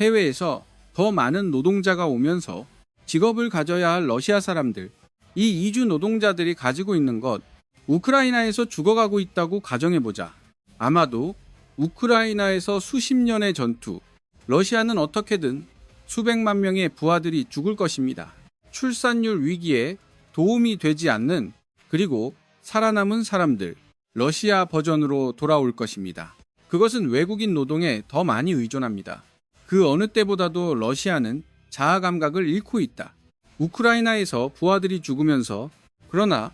해외에서 더 많은 노동자가 오면서 직업을 가져야 할 러시아 사람들, 이 이주 노동자들이 가지고 있는 것, 우크라이나에서 죽어가고 있다고 가정해보자. 아마도 우크라이나에서 수십 년의 전투, 러시아는 어떻게든 수백만 명의 부하들이 죽을 것입니다. 출산율 위기에 도움이 되지 않는, 그리고 살아남은 사람들, 러시아 버전으로 돌아올 것입니다. 그것은 외국인 노동에 더 많이 의존합니다. 그 어느 때보다도 러시아는 자아 감각을 잃고 있다. 우크라이나에서 부하들이 죽으면서, 그러나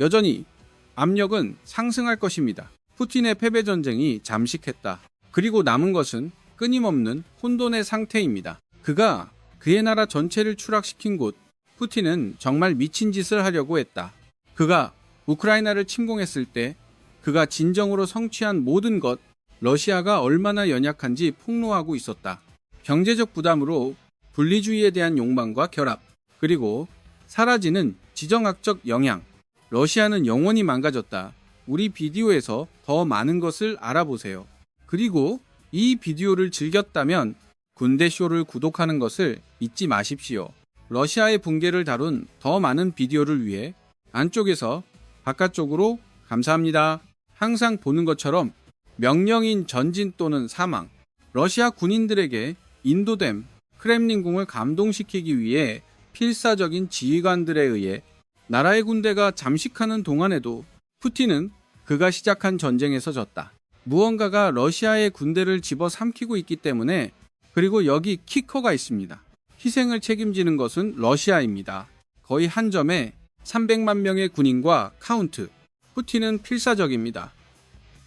여전히 압력은 상승할 것입니다. 푸틴의 패배 전쟁이 잠식했다. 그리고 남은 것은 끊임없는 혼돈의 상태입니다. 그가 그의 나라 전체를 추락시킨 곳, 푸틴은 정말 미친 짓을 하려고 했다. 그가 우크라이나를 침공했을 때 그가 진정으로 성취한 모든 것, 러시아가 얼마나 연약한지 폭로하고 있었다. 경제적 부담으로 분리주의에 대한 욕망과 결합, 그리고 사라지는 지정학적 영향. 러시아는 영원히 망가졌다. 우리 비디오에서 더 많은 것을 알아보세요. 그리고 이 비디오를 즐겼다면 군대쇼를 구독하는 것을 잊지 마십시오. 러시아의 붕괴를 다룬 더 많은 비디오를 위해 안쪽에서 바깥쪽으로 감사합니다. 항상 보는 것처럼 명령인 전진 또는 사망. 러시아 군인들에게 인도됨, 크렘린궁을 감동시키기 위해 필사적인 지휘관들에 의해 나라의 군대가 잠식하는 동안에도 푸틴은 그가 시작한 전쟁에서 졌다. 무언가가 러시아의 군대를 집어삼키고 있기 때문에. 그리고 여기 키커가 있습니다. 희생을 책임지는 것은 러시아입니다. 거의 한 점에 300만 명의 군인과 카운트. 푸틴은 필사적입니다.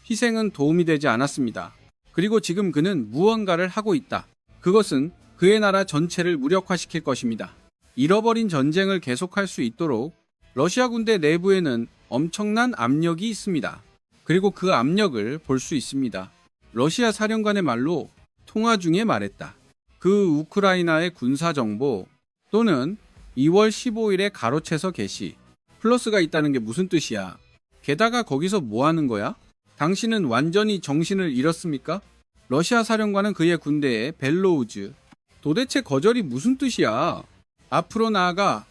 희생은 도움이 되지 않았습니다. 그리고 지금 그는 무언가를 하고 있다. 그것은 그의 나라 전체를 무력화시킬 것입니다. 잃어버린 전쟁을 계속할 수 있도록 러시아 군대 내부에는 엄청난 압력이 있습니다. 그리고 그 압력을 볼 수 있습니다. 러시아 사령관의 말로 통화 중에 말했다. 그 우크라이나의 군사정보 또는 2월 15일에 가로채서 게시. 플러스가 있다는 게 무슨 뜻이야? 게다가 거기서 뭐 하는 거야? 당신은 완전히 정신을 잃었습니까? 러시아 사령관은 그의 군대에 벨로우즈. 도대체 거절이 무슨 뜻이야? 앞으로 나아가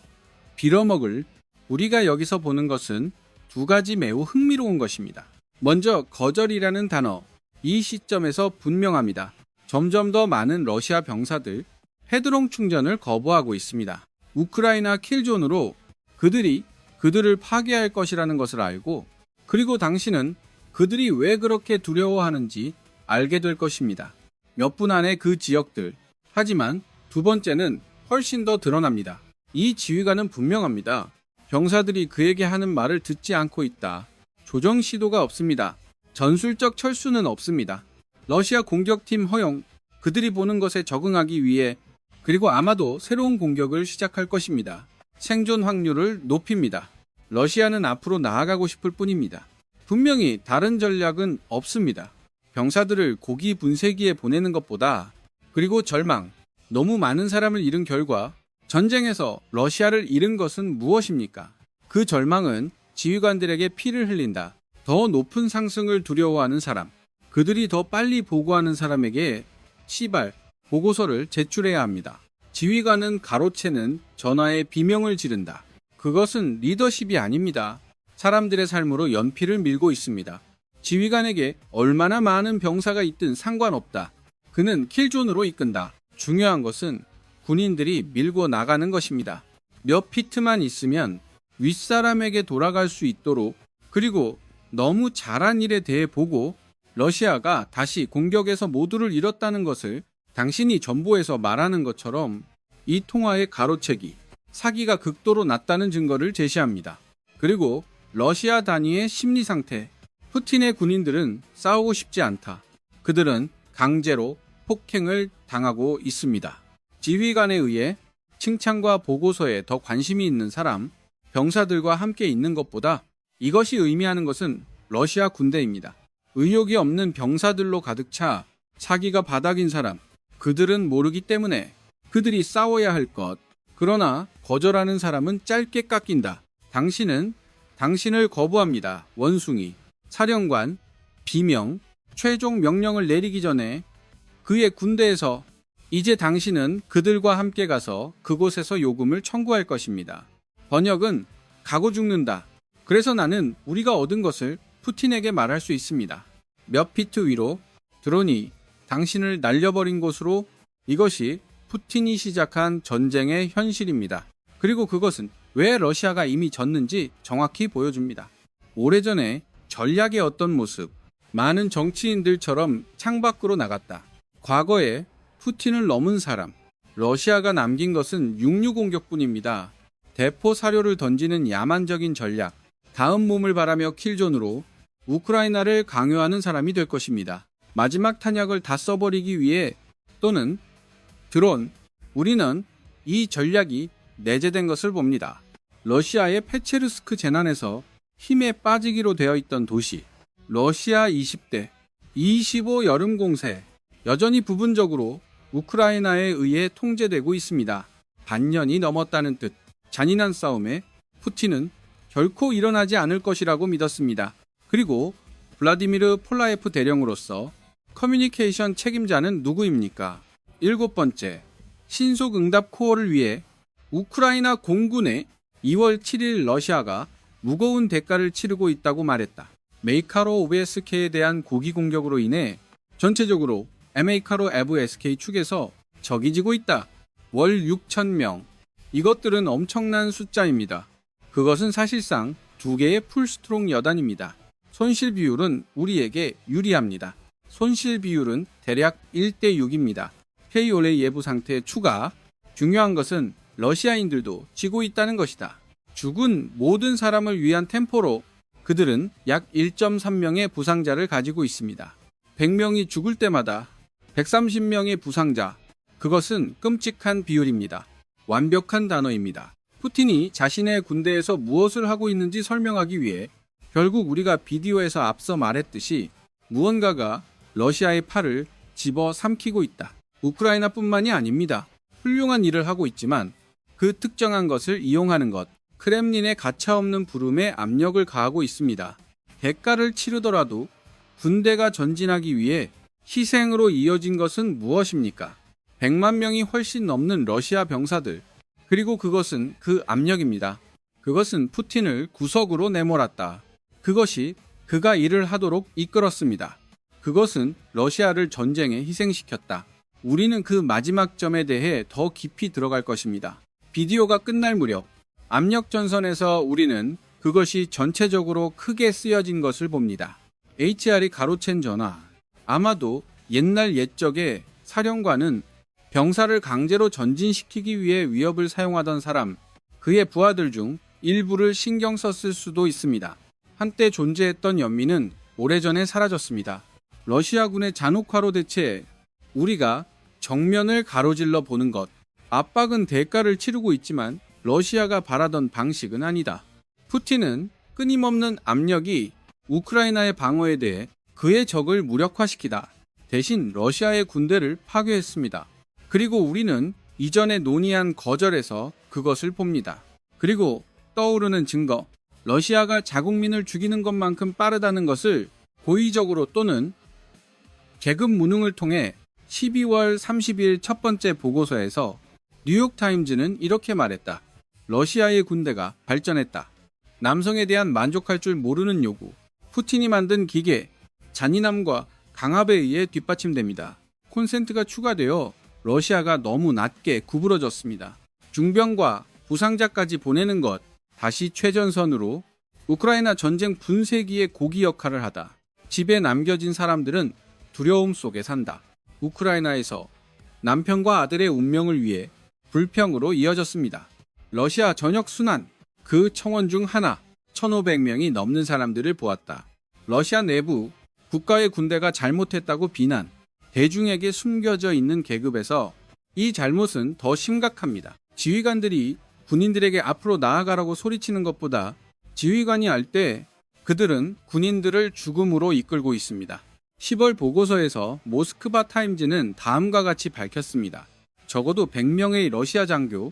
빌어먹을. 우리가 여기서 보는 것은 두 가지 매우 흥미로운 것입니다. 먼저 거절이라는 단어. 이 시점에서 분명합니다. 점점 더 많은 러시아 병사들 헤드롱 충전을 거부하고 있습니다. 우크라이나 킬존으로 그들을 파괴할 것이라는 것을 알고, 그리고 당신은 그들이 왜 그렇게 두려워하는지 알게 될 것입니다. 몇 분 안에 그 지역들. 하지만 두 번째는 훨씬 더 드러납니다. 이 지휘관은 분명합니다. 병사들이 그에게 하는 말을 듣지 않고 있다. 조정 시도가 없습니다. 전술적 철수는 없습니다. 러시아 공격팀 허용, 그들이 보는 것에 적응하기 위해, 그리고 아마도 새로운 공격을 시작할 것입니다. 생존 확률을 높입니다. 러시아는 앞으로 나아가고 싶을 뿐입니다. 분명히 다른 전략은 없습니다. 병사들을 고기 분쇄기에 보내는 것보다, 그리고 절망, 너무 많은 사람을 잃은 결과 전쟁에서 러시아를 잃은 것은 무엇입니까? 그 절망은 지휘관들에게 피를 흘린다. 더 높은 상승을 두려워하는 사람, 그들이 더 빨리 보고하는 사람에게 시발, 보고서를 제출해야 합니다. 지휘관은 가로채는 전화에 비명을 지른다. 그것은 리더십이 아닙니다. 사람들의 삶으로 연필을 밀고 있습니다. 지휘관에게 얼마나 많은 병사가 있든 상관없다. 그는 킬존으로 이끈다. 중요한 것은 군인들이 밀고 나가는 것입니다. 몇 피트만 있으면 윗사람에게 돌아갈 수 있도록, 그리고 너무 잘한 일에 대해 보고 러시아가 다시 공격에서 모두를 잃었다는 것을 당신이 전보에서 말하는 것처럼 이 통화의 가로채기, 사기가 극도로 낮다는 증거를 제시합니다. 그리고 러시아 단위의 심리 상태. 푸틴의 군인들은 싸우고 싶지 않다. 그들은 강제로 폭행을 당하고 있습니다. 지휘관에 의해 칭찬과 보고서에 더 관심이 있는 사람, 병사들과 함께 있는 것보다 이것이 의미하는 것은 러시아 군대입니다. 의욕이 없는 병사들로 가득 차 사기가 바닥인 사람, 그들은 모르기 때문에 그들이 싸워야 할 것. 그러나 거절하는 사람은 짧게 깎인다. 당신은 당신을 거부합니다. 원숭이. 사령관, 비명, 최종 명령을 내리기 전에 그의 군대에서 이제 당신은 그들과 함께 가서 그곳에서 요금을 청구할 것입니다. 번역은 가고 죽는다. 그래서 나는 우리가 얻은 것을 푸틴에게 말할 수 있습니다. 몇 피트 위로 드론이 당신을 날려버린 곳으로. 이것이 푸틴이 시작한 전쟁의 현실입니다. 그리고 그것은 왜 러시아가 이미 졌는지 정확히 보여줍니다. 오래전에 전략의 어떤 모습, 많은 정치인들처럼 창밖으로 나갔다. 과거에 푸틴을 넘은 사람, 러시아가 남긴 것은 육류 공격뿐입니다. 대포 사료를 던지는 야만적인 전략, 다음 몸을 바라며 킬존으로 우크라이나를 강요하는 사람이 될 것입니다. 마지막 탄약을 다 써버리기 위해 또는 드론, 우리는 이 전략이 내재된 것을 봅니다. 러시아의 페체르스크 재난에서 힘에 빠지기로 되어 있던 도시, 러시아 20대, 25 여름 공세, 여전히 부분적으로 우크라이나에 의해 통제되고 있습니다. 반년이 넘었다는 뜻, 잔인한 싸움에 푸틴은 결코 일어나지 않을 것이라고 믿었습니다. 그리고 블라디미르 폴라예프 대령으로서 커뮤니케이션 책임자는 누구입니까? 7번째, 신속응답 코어를 위해 우크라이나 공군에 2월 7일 러시아가 무거운 대가를 치르고 있다고 말했다. 메이카로 OBSK에 대한 고기 공격으로 인해 전체적으로 에메이카로 에브 SK 축에서 적이 지고 있다. 월 6,000명. 이것들은 엄청난 숫자입니다. 그것은 사실상 2개의 풀스트롱 여단입니다. 손실 비율은 우리에게 유리합니다. 손실 비율은 대략 1대 6입니다. 페이올레 예부 상태 추가. 중요한 것은 러시아인들도 지고 있다는 것이다. 죽은 모든 사람을 위한 템포로 그들은 약 1.3명의 부상자를 가지고 있습니다. 100명이 죽을 때마다 130명의 부상자. 그것은 끔찍한 비율입니다. 완벽한 단어입니다. 푸틴이 자신의 군대에서 무엇을 하고 있는지 설명하기 위해 결국 우리가 비디오에서 앞서 말했듯이 무언가가 러시아의 팔을 집어 삼키고 있다. 우크라이나뿐만이 아닙니다. 훌륭한 일을 하고 있지만 그 특정한 것을 이용하는 것, 크렘린의 가차없는 부름에 압력을 가하고 있습니다. 대가를 치르더라도 군대가 전진하기 위해 희생으로 이어진 것은 무엇입니까? 100만 명이 훨씬 넘는 러시아 병사들. 그리고 그것은 그 압력입니다. 그것은 푸틴을 구석으로 내몰았다. 그것이 그가 일을 하도록 이끌었습니다. 그것은 러시아를 전쟁에 희생시켰다. 우리는 그 마지막 점에 대해 더 깊이 들어갈 것입니다. 비디오가 끝날 무렵 압력 전선에서 우리는 그것이 전체적으로 크게 쓰여진 것을 봅니다. HR이 가로챈 전화. 아마도 옛날 옛적에 사령관은 병사를 강제로 전진시키기 위해 위협을 사용하던 사람, 그의 부하들 중 일부를 신경 썼을 수도 있습니다. 한때 존재했던 연민은 오래전에 사라졌습니다. 러시아군의 잔혹화로 대체 우리가 정면을 가로질러 보는 것. 압박은 대가를 치르고 있지만 러시아가 바라던 방식은 아니다. 푸틴은 끊임없는 압력이 우크라이나의 방어에 대해 그의 적을 무력화시키다. 대신 러시아의 군대를 파괴했습니다. 그리고 우리는 이전에 논의한 거절에서 그것을 봅니다. 그리고 떠오르는 증거. 러시아가 자국민을 죽이는 것만큼 빠르다는 것을 고의적으로 또는 계급 무능을 통해 12월 30일 첫 번째 보고서에서 뉴욕타임즈는 이렇게 말했다. 러시아의 군대가 발전했다. 남성에 대한 만족할 줄 모르는 요구. 푸틴이 만든 기계, 잔인함과 강압에 의해 뒷받침됩니다. 콘센트가 추가되어 러시아가 너무 낮게 구부러졌습니다. 중병과 부상자까지 보내는 것, 다시 최전선으로 우크라이나 전쟁 분쇄기의 고기 역할을 하다. 집에 남겨진 사람들은 두려움 속에 산다. 우크라이나에서 남편과 아들의 운명을 위해 불평으로 이어졌습니다. 러시아 전역 순환, 그 청원 중 하나, 1,500명이 넘는 사람들을 보았다. 러시아 내부, 국가의 군대가 잘못했다고 비난, 대중에게 숨겨져 있는 계급에서 이 잘못은 더 심각합니다. 지휘관들이 군인들에게 앞으로 나아가라고 소리치는 것보다 지휘관이 알 때 그들은 군인들을 죽음으로 이끌고 있습니다. 10월 보고서에서 모스크바 타임즈는 다음과 같이 밝혔습니다. 적어도 100명의 러시아 장교,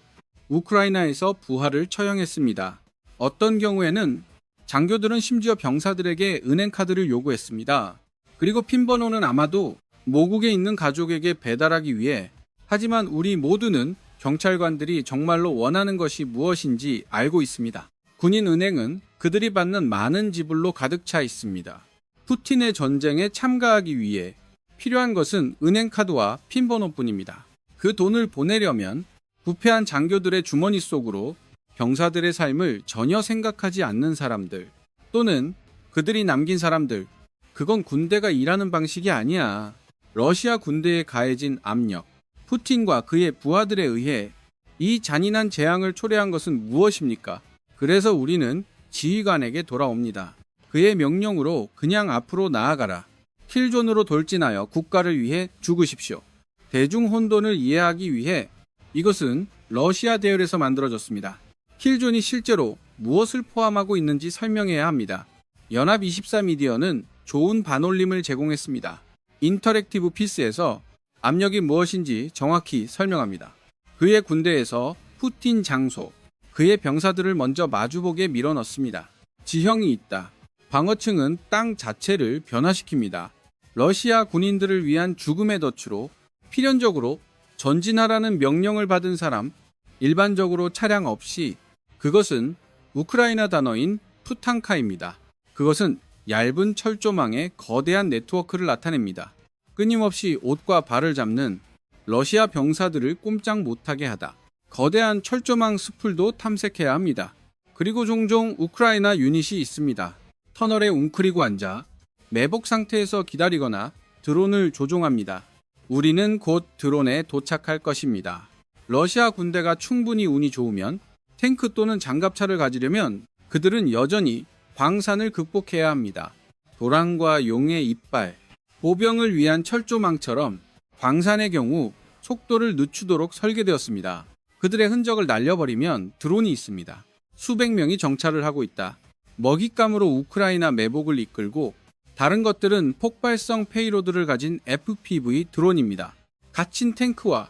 우크라이나에서 부하를 처형했습니다. 어떤 경우에는 장교들은 심지어 병사들에게 은행카드를 요구했습니다. 그리고 핀번호는 아마도 모국에 있는 가족에게 배달하기 위해 하지만 우리 모두는 경찰관들이 정말로 원하는 것이 무엇인지 알고 있습니다. 군인은행은 그들이 받는 많은 지불로 가득 차 있습니다. 푸틴의 전쟁에 참가하기 위해 필요한 것은 은행카드와 핀번호뿐입니다. 그 돈을 보내려면 부패한 장교들의 주머니 속으로 병사들의 삶을 전혀 생각하지 않는 사람들, 또는 그들이 남긴 사람들, 그건 군대가 일하는 방식이 아니야. 러시아 군대에 가해진 압력, 푸틴과 그의 부하들에 의해 이 잔인한 재앙을 초래한 것은 무엇입니까? 그래서 우리는 지휘관에게 돌아옵니다. 그의 명령으로 그냥 앞으로 나아가라. 킬존으로 돌진하여 국가를 위해 죽으십시오. 대중 혼돈을 이해하기 위해 이것은 러시아 대열에서 만들어졌습니다. 킬존이 실제로 무엇을 포함하고 있는지 설명해야 합니다. 연합24 미디어는 좋은 반올림을 제공했습니다. 인터랙티브 피스에서 압력이 무엇인지 정확히 설명합니다. 그의 군대에서 푸틴 장소, 그의 병사들을 먼저 마주보게 밀어넣습니다. 지형이 있다. 방어층은 땅 자체를 변화시킵니다. 러시아 군인들을 위한 죽음의 덫으로 필연적으로 전진하라는 명령을 받은 사람, 일반적으로 차량 없이, 그것은 우크라이나 단어인 푸탄카입니다. 그것은 얇은 철조망의 거대한 네트워크를 나타냅니다. 끊임없이 옷과 발을 잡는 러시아 병사들을 꼼짝 못하게 하다. 거대한 철조망 스풀도 탐색해야 합니다. 그리고 종종 우크라이나 유닛이 있습니다. 터널에 웅크리고 앉아 매복 상태에서 기다리거나 드론을 조종합니다. 우리는 곧 드론에 도착할 것입니다. 러시아 군대가 충분히 운이 좋으면 탱크 또는 장갑차를 가지려면 그들은 여전히 광산을 극복해야 합니다. 도랑과 용의 이빨, 보병을 위한 철조망처럼 광산의 경우 속도를 늦추도록 설계되었습니다. 그들의 흔적을 날려버리면 드론이 있습니다. 수백 명이 정찰을 하고 있다. 먹잇감으로 우크라이나 매복을 이끌고 다른 것들은 폭발성 페이로드를 가진 FPV 드론입니다. 갇힌 탱크와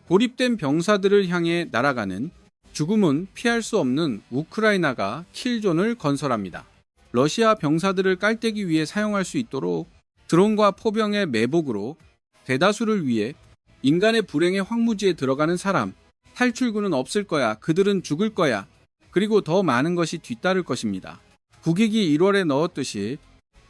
고립된 병사들을 향해 날아가는 죽음은 피할 수 없는 우크라이나가 킬존을 건설합니다. 러시아 병사들을 깔때기 위해 사용할 수 있도록 드론과 포병의 매복으로 대다수를 위해 인간의 불행의 황무지에 들어가는 사람, 탈출구는 없을 거야. 그들은 죽을 거야. 그리고 더 많은 것이 뒤따를 것입니다. 국익이 1월에 넣었듯이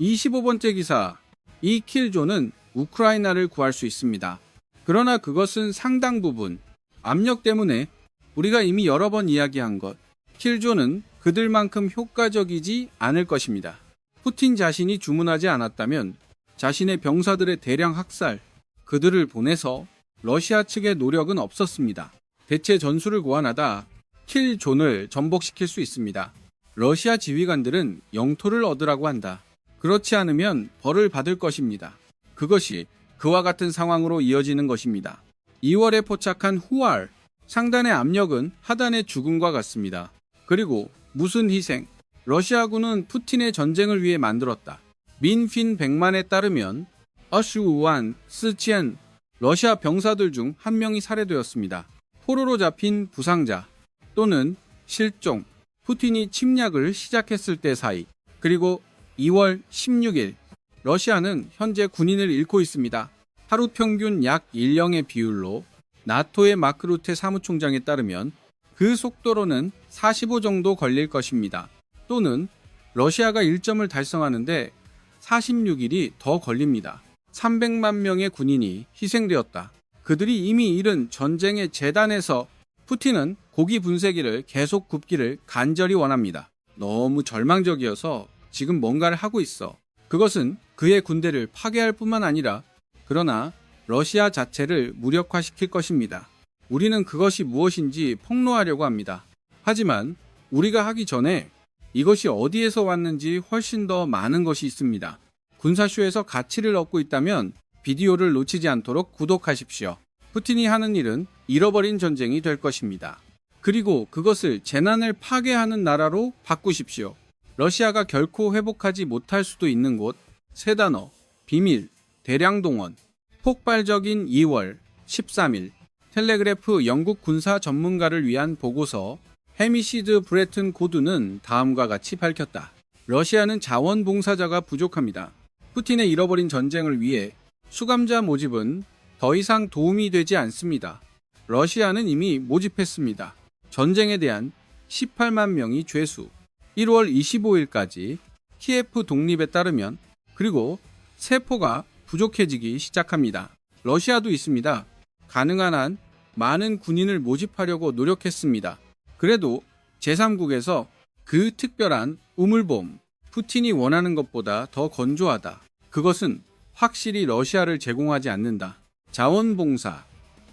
25번째 기사, 이 킬존은 우크라이나를 구할 수 있습니다. 그러나 그것은 상당 부분 압력 때문에 우리가 이미 여러 번 이야기한 것, 킬존은 그들만큼 효과적이지 않을 것입니다. 푸틴 자신이 주문하지 않았다면 자신의 병사들의 대량 학살, 그들을 보내서 러시아 측의 노력은 없었습니다. 대체 전술을 고안하다 킬존을 전복시킬 수 있습니다. 러시아 지휘관들은 영토를 얻으라고 한다. 그렇지 않으면 벌을 받을 것입니다. 그것이 그와 같은 상황으로 이어지는 것입니다. 2월에 포착한 후알, 상단의 압력은 하단의 죽음과 같습니다. 그리고 무슨 희생? 러시아군은 푸틴의 전쟁을 위해 만들었다. 민핀 100만에 따르면 어슈우안, 스첸, 러시아 병사들 중 한 명이 살해되었습니다. 포로로 잡힌 부상자 또는 실종, 푸틴이 침략을 시작했을 때 사이, 그리고 2월 16일, 러시아는 현재 군인을 잃고 있습니다. 하루 평균 약 1령의 비율로 나토의 마크 루테 사무총장에 따르면 그 속도로는 45 정도 걸릴 것입니다. 또는 러시아가 1점을 달성하는데 46일이 더 걸립니다. 300만 명의 군인이 희생되었다. 그들이 이미 잃은 전쟁의 재단에서 푸틴은 고기 분쇄기를 계속 굽기를 간절히 원합니다. 너무 절망적이어서 지금 뭔가를 하고 있어. 그것은 그의 군대를 파괴할 뿐만 아니라 그러나 러시아 자체를 무력화시킬 것입니다. 우리는 그것이 무엇인지 폭로하려고 합니다. 하지만 우리가 하기 전에 이것이 어디에서 왔는지 훨씬 더 많은 것이 있습니다. 군사쇼에서 가치를 얻고 있다면 비디오를 놓치지 않도록 구독하십시오. 푸틴이 하는 일은 잃어버린 전쟁이 될 것입니다. 그리고 그것을 재난을 파괴하는 나라로 바꾸십시오. 러시아가 결코 회복하지 못할 수도 있는 곳, 세 단어, 비밀, 대량 동원, 폭발적인 2월 13일, 텔레그래프 영국 군사 전문가를 위한 보고서 헤미시드 브레튼 고드는 다음과 같이 밝혔다. 러시아는 자원봉사자가 부족합니다. 푸틴의 잃어버린 전쟁을 위해 수감자 모집은 더 이상 도움이 되지 않습니다. 러시아는 이미 모집했습니다. 전쟁에 대한 18만 명이 죄수. 1월 25일까지 키예프 독립에 따르면 그리고 세포가 부족해지기 시작합니다. 러시아도 있습니다. 가능한 한 많은 군인을 모집하려고 노력했습니다. 그래도 제3국에서 그 특별한 우물봄, 푸틴이 원하는 것보다 더 건조하다. 그것은 확실히 러시아를 제공하지 않는다. 자원봉사,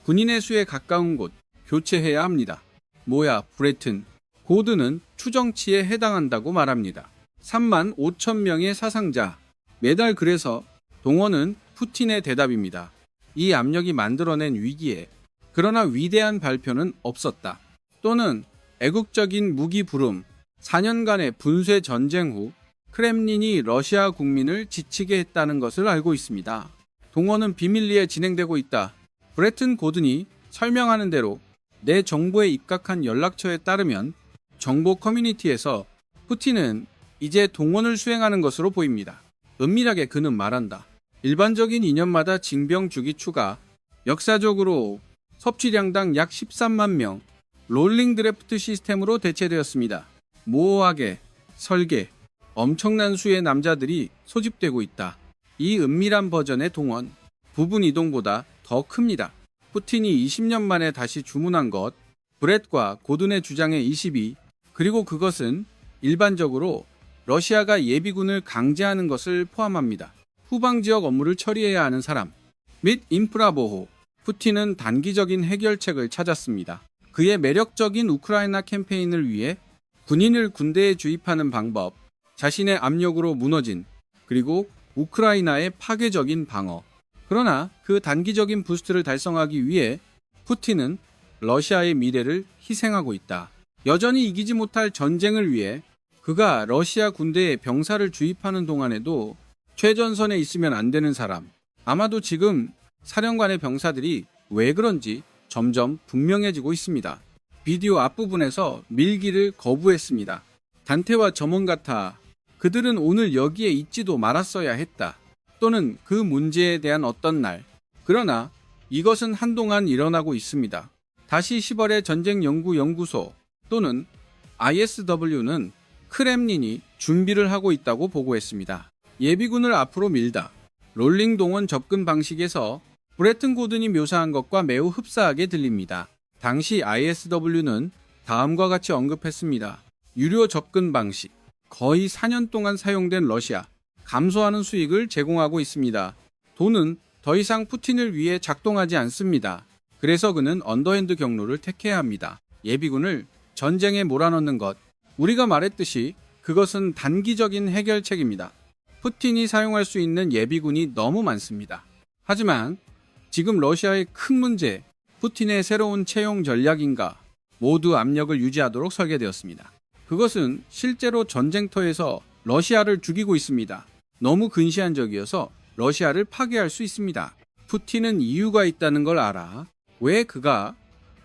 군인의 수에 가까운 곳 교체해야 합니다. 뭐야, 브레튼 고드는 추정치에 해당한다고 말합니다. 3만 5천 명의 사상자. 매달 그래서 동원은 푸틴의 대답입니다. 이 압력이 만들어낸 위기에 그러나 위대한 발표는 없었다. 또는 애국적인 무기 부름. 4년간의 분쇄 전쟁 후 크렘린이 러시아 국민을 지치게 했다는 것을 알고 있습니다. 동원은 비밀리에 진행되고 있다. 브레튼 고든이 설명하는 대로 내 정보에 입각한 연락처에 따르면 정보 커뮤니티에서 푸틴은 이제 동원을 수행하는 것으로 보입니다. 은밀하게 그는 말한다. 일반적인 2년마다 징병 주기 추가, 역사적으로 섭취량당 약 13만 명, 롤링 드래프트 시스템으로 대체되었습니다. 모호하게, 설계, 엄청난 수의 남자들이 소집되고 있다. 이 은밀한 버전의 동원, 부분 이동보다 더 큽니다. 푸틴이 20년 만에 다시 주문한 것, 브렛과 고든의 주장의 22, 그리고 그것은 일반적으로 러시아가 예비군을 강제하는 것을 포함합니다. 후방 지역 업무를 처리해야 하는 사람 및 인프라 보호. 푸틴은 단기적인 해결책을 찾았습니다. 그의 매력적인 우크라이나 캠페인을 위해 군인을 군대에 주입하는 방법, 자신의 압력으로 무너진, 그리고 우크라이나의 파괴적인 방어. 그러나 그 단기적인 부스트를 달성하기 위해 푸틴은 러시아의 미래를 희생하고 있다. 여전히 이기지 못할 전쟁을 위해 그가 러시아 군대에 병사를 주입하는 동안에도 최전선에 있으면 안 되는 사람. 아마도 지금 사령관의 병사들이 왜 그런지 점점 분명해지고 있습니다. 비디오 앞부분에서 밀기를 거부했습니다. 단테와 점원 같아 그들은 오늘 여기에 있지도 말았어야 했다. 또는 그 문제에 대한 어떤 날. 그러나 이것은 한동안 일어나고 있습니다. 다시 10월의 전쟁연구연구소 또는 ISW는 크렘린이 준비를 하고 있다고 보고했습니다. 예비군을 앞으로 밀다. 롤링 동원 접근 방식에서 브레튼 고든이 묘사한 것과 매우 흡사하게 들립니다. 당시 ISW는 다음과 같이 언급했습니다. 유료 접근 방식. 거의 4년 동안 사용된 러시아. 감소하는 수익을 제공하고 있습니다. 돈은 더 이상 푸틴을 위해 작동하지 않습니다. 그래서 그는 언더핸드 경로를 택해야 합니다. 예비군을 전쟁에 몰아넣는 것. 우리가 말했듯이 그것은 단기적인 해결책입니다. 푸틴이 사용할 수 있는 예비군이 너무 많습니다. 하지만 지금 러시아의 큰 문제, 푸틴의 새로운 채용 전략인가 모두 압력을 유지하도록 설계되었습니다. 그것은 실제로 전쟁터에서 러시아를 죽이고 있습니다. 너무 근시안적이어서 러시아를 파괴할 수 있습니다. 푸틴은 이유가 있다는 걸 알아. 왜 그가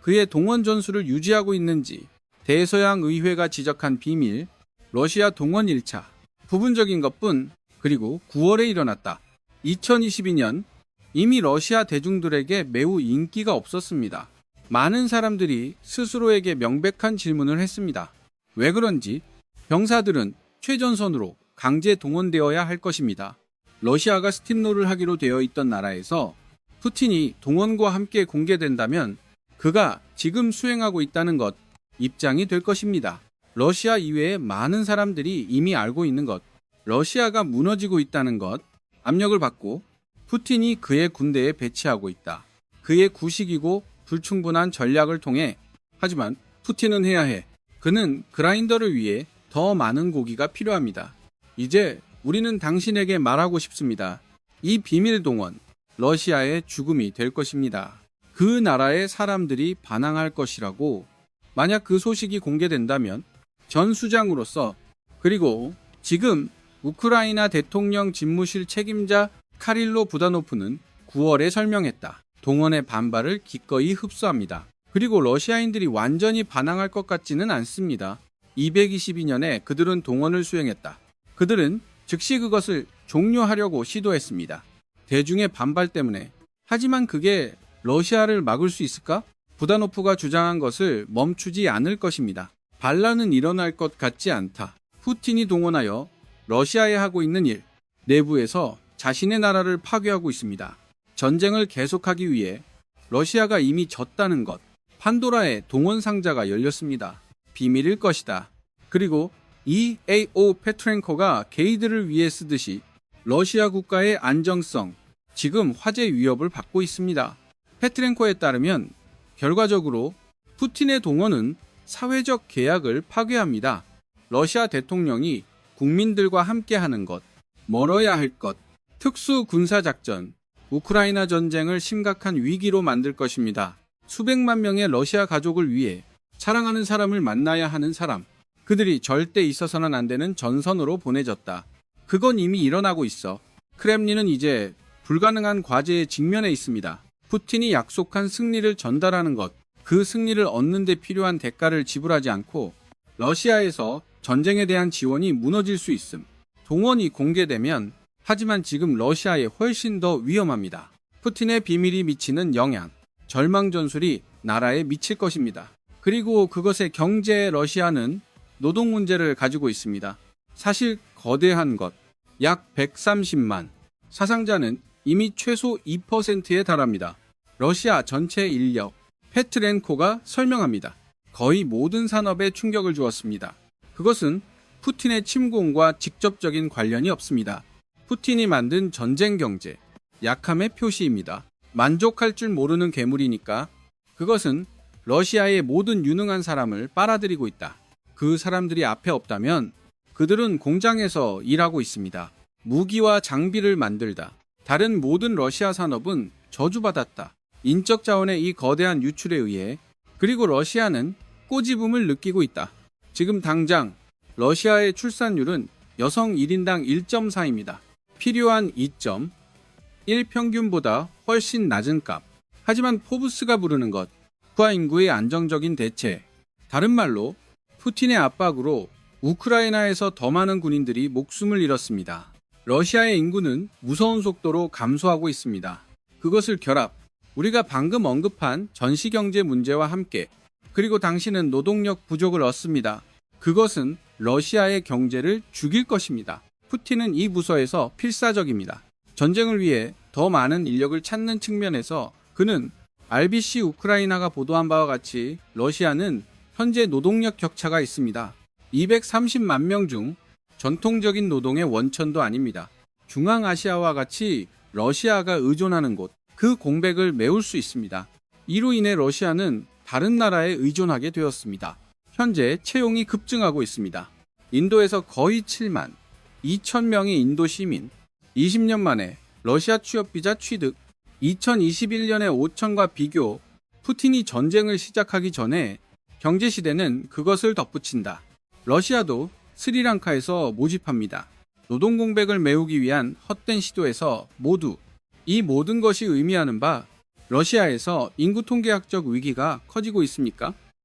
그의 동원 전술을 유지하고 있는지 대서양 의회가 지적한 비밀, 러시아 동원 1차, 부분적인 것뿐. 그리고 9월에 일어났다. 2022년 이미 러시아 대중들에게 매우 인기가 없었습니다. 많은 사람들이 스스로에게 명백한 질문을 했습니다. 왜 그런지 병사들은 최전선으로 강제 동원되어야 할 것입니다. 러시아가 스팀롤을 하기로 되어 있던 나라에서 푸틴이 동원과 함께 공개된다면 그가 지금 수행하고 있다는 것, 입장이 될 것입니다. 러시아 이외에 많은 사람들이 이미 알고 있는 것, 러시아가 무너지고 있다는 것, 압력을 받고 푸틴이 그의 군대에 배치하고 있다. 그의 구식이고 불충분한 전략을 통해. 하지만 푸틴은 해야 해. 그는 그라인더를 위해 더 많은 고기가 필요합니다. 이제 우리는 당신에게 말하고 싶습니다. 이 비밀 동원, 러시아의 죽음이 될 것입니다. 그 나라의 사람들이 반항할 것이라고. 만약 그 소식이 공개된다면 전 수장으로서, 그리고 지금 우크라이나 대통령 집무실 책임자 카릴로 부다노프는 9월에 설명했다. 동원의 반발을 기꺼이 흡수합니다. 그리고 러시아인들이 완전히 반항할 것 같지는 않습니다. 222년에 그들은 동원을 수행했다. 그들은 즉시 그것을 종료하려고 시도했습니다. 대중의 반발 때문에 하지만 그게 러시아를 막을 수 있을까? 부다노프가 주장한 것을 멈추지 않을 것입니다. 반란은 일어날 것 같지 않다. 푸틴이 동원하여 러시아에 하고 있는 일, 내부에서 자신의 나라를 파괴하고 있습니다. 전쟁을 계속하기 위해 러시아가 이미 졌다는 것, 판도라의 동원 상자가 열렸습니다. 비밀일 것이다. 그리고 EAO 페트렌코가 게이들을 위해 쓰듯이 러시아 국가의 안정성, 지금 화재 위협을 받고 있습니다. 페트렌코에 따르면 결과적으로 푸틴의 동원은 사회적 계약을 파괴합니다. 러시아 대통령이 국민들과 함께하는 것, 멀어야 할 것, 특수 군사작전, 우크라이나 전쟁을 심각한 위기로 만들 것입니다. 수백만 명의 러시아 가족을 위해 사랑하는 사람을 만나야 하는 사람, 그들이 절대 있어서는 안 되는 전선으로 보내졌다. 그건 이미 일어나고 있어. 크렘린은 이제 불가능한 과제에 직면해 있습니다. 푸틴이 약속한 승리를 전달하는 것, 그 승리를 얻는 데 필요한 대가를 지불하지 않고 러시아에서 전쟁에 대한 지원이 무너질 수 있음. 동원이 공개되면, 하지만 지금 러시아에 훨씬 더 위험합니다. 푸틴의 비밀이 미치는 영향, 절망 전술이 나라에 미칠 것입니다. 그리고 그것의 경제에 러시아는 노동 문제를 가지고 있습니다. 사실 거대한 것, 약 130만. 사상자는 이미 최소 2%에 달합니다. 러시아 전체 인력, 페트렌코가 설명합니다. 거의 모든 산업에 충격을 주었습니다. 그것은 푸틴의 침공과 직접적인 관련이 없습니다. 푸틴이 만든 전쟁 경제, 약함의 표시입니다. 만족할 줄 모르는 괴물이니까 그것은 러시아의 모든 유능한 사람을 빨아들이고 있다. 그 사람들이 앞에 없다면 그들은 공장에서 일하고 있습니다. 무기와 장비를 만들다. 다른 모든 러시아 산업은 저주받았다. 인적 자원의 이 거대한 유출에 의해, 그리고 러시아는 꼬집음을 느끼고 있다. 지금 당장 러시아의 출산율은 여성 1인당 1.4입니다. 필요한 2.1 평균보다 훨씬 낮은 값. 하지만 포브스가 부르는 것, 국가 인구의 안정적인 대체. 다른 말로 푸틴의 압박으로 우크라이나에서 더 많은 군인들이 목숨을 잃었습니다. 러시아의 인구는 무서운 속도로 감소하고 있습니다. 그것을 결합, 우리가 방금 언급한 전시경제 문제와 함께, 그리고 당신은 노동력 부족을 얻습니다. 그것은 러시아의 경제를 죽일 것입니다. 푸틴은 이 부서에서 필사적입니다. 전쟁을 위해 더 많은 인력을 찾는 측면에서 그는 RBC 우크라이나가 보도한 바와 같이 러시아는 현재 노동력 격차가 있습니다. 230만 명 중 전통적인 노동의 원천도 아닙니다. 중앙아시아와 같이 러시아가 의존하는 곳, 그 공백을 메울 수 있습니다. 이로 인해 러시아는 다른 나라에 의존하게 되었습니다. 현재 채용이 급증하고 있습니다. 인도에서 거의 7만 2천 명의 인도 시민, 20년 만에 러시아 취업비자 취득, 2021년의 5천과 비교, 푸틴이 전쟁을 시작하기 전에 경제시대는 그것을 덧붙인다. 러시아도 스리랑카에서 모집합니다. 노동 공백을 메우기 위한 헛된 시도에서 모두, 이 모든 것이 의미하는 바, 러시아에서 인구 통계학적 위기가 커지고 있습니까?